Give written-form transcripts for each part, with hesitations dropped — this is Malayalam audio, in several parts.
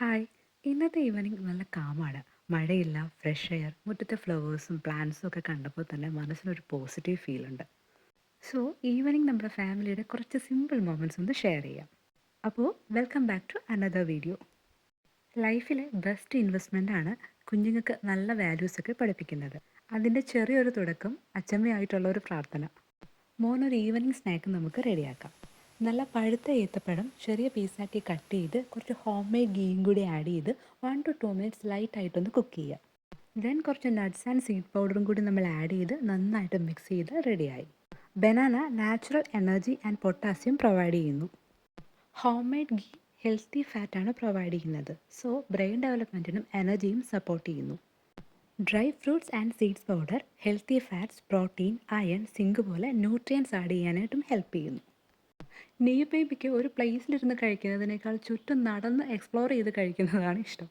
ഹായ്. ഇന്നത്തെ ഈവനിങ് നല്ല കാമാണ്. മഴയില്ല, ഫ്രഷ് എയർ, മുറ്റത്തെ ഫ്ലവേഴ്സും പ്ലാന്റ്സും ഒക്കെ കണ്ടപ്പോൾ തന്നെ മനസ്സിനൊരു പോസിറ്റീവ് ഫീൽ ഉണ്ട്. സോ ഈവനിങ് നമ്മുടെ ഫാമിലിയുടെ കുറച്ച് സിമ്പിൾ മൊമെൻറ്റ്സ് ഒന്ന് ഷെയർ ചെയ്യാം. അപ്പോൾ welcome back to another video. ലൈഫിലെ ബെസ്റ്റ് ഇൻവെസ്റ്റ്മെൻ്റ് ആണ് കുഞ്ഞുങ്ങൾക്ക് നല്ല വാല്യൂസ് ഒക്കെ പഠിപ്പിക്കുന്നത്. അതിൻ്റെ ചെറിയൊരു തുടക്കം അച്ചമ്മയായിട്ടുള്ള ഒരു പ്രാർത്ഥന. മോനൊരു ഈവനിങ് സ്നാക്ക് നമുക്ക് റെഡിയാക്കാം. നല്ല പഴുത്ത ഏത്തപ്പഴം ചെറിയ പീസാക്കി കട്ട് ചെയ്ത് കുറച്ച് ഹോം മെയ്ഡ് ഗീയും കൂടി ആഡ് ചെയ്ത് 1 to 2 മിനിറ്റ്സ് ലൈറ്റായിട്ടൊന്ന് കുക്ക് ചെയ്യുക. ദെൻ കുറച്ച് നട്ട്സ് ആൻഡ് സീഡ് പൗഡറും കൂടി നമ്മൾ ആഡ് ചെയ്ത് നന്നായിട്ട് മിക്സ് ചെയ്ത് റെഡിയായി. Banana natural energy and potassium provide ചെയ്യുന്നു. ഹോം മെയ്ഡ് ഗീ ഹെൽത്തി ഫാറ്റാണ് പ്രൊവൈഡ് ചെയ്യുന്നത്. സോ ബ്രെയിൻ ഡെവലപ്മെൻറ്റിനും എനർജിയും സപ്പോർട്ട് ചെയ്യുന്നു. Dry fruits and seeds powder healthy fats, protein, iron, zinc പോലെ ന്യൂട്രിയൻസ് ആഡ് ചെയ്യാനായിട്ടും ഹെൽപ്പ് ചെയ്യുന്നു. നെയ് ബേബിക്ക് ഒരു പ്ലേസിലിരുന്ന് കഴിക്കുന്നതിനേക്കാൾ ചുറ്റും നടന്ന് എക്സ്പ്ലോർ ചെയ്ത് കഴിക്കുന്നതാണ് ഇഷ്ടം.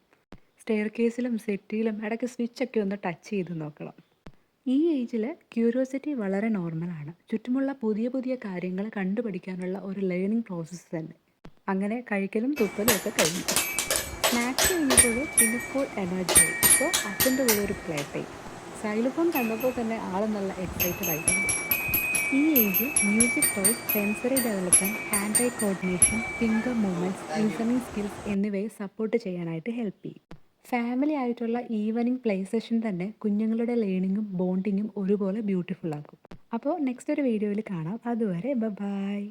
സ്റ്റെയർ കേസിലും സെറ്റിയിലും ഇടയ്ക്ക് സ്വിച്ചൊക്കെ ഒന്ന് ടച്ച് ചെയ്ത് നോക്കണം. ഈ ഏജിൽ ക്യൂരിയോസിറ്റി വളരെ നോർമലാണ്. ചുറ്റുമുള്ള പുതിയ പുതിയ കാര്യങ്ങൾ കണ്ടുപഠിക്കാനുള്ള ഒരു ലേണിംഗ് പ്രോസസ്സ് തന്നെ. അങ്ങനെ കഴിക്കലും തുപ്പലും ഒക്കെ കഴിഞ്ഞു. സ്നാക്സ് കഴിഞ്ഞപ്പോൾ പിന്നെ ഫുൾ എനർജി ആയി. ഇപ്പോൾ അച്ഛൻ്റെ കൂടെ ഒരു പ്ലേ ടൈം. സൈലോഫോൺ കണ്ടപ്പോൾ തന്നെ ആൾ നല്ല എക്സൈറ്റഡ് ആയിട്ടുണ്ട്. ഈ ഏജിൽ music toys, sensory development, hand eye coordination, finger movements, listening skills എന്നിവയെ സപ്പോർട്ട് ചെയ്യാനായിട്ട് ഹെൽപ്പ് ചെയ്യും. ഫാമിലി ആയിട്ടുള്ള ഈവനിങ് പ്ലേ സെഷൻ തന്നെ കുഞ്ഞുങ്ങളുടെ ലേണിങ്ങും ബോണ്ടിങ്ങും ഒരുപോലെ ബ്യൂട്ടിഫുൾ ആക്കും. അപ്പോൾ നെക്സ്റ്റ് ഒരു വീഡിയോയിൽ കാണാം. അതുവരെ ബൈ.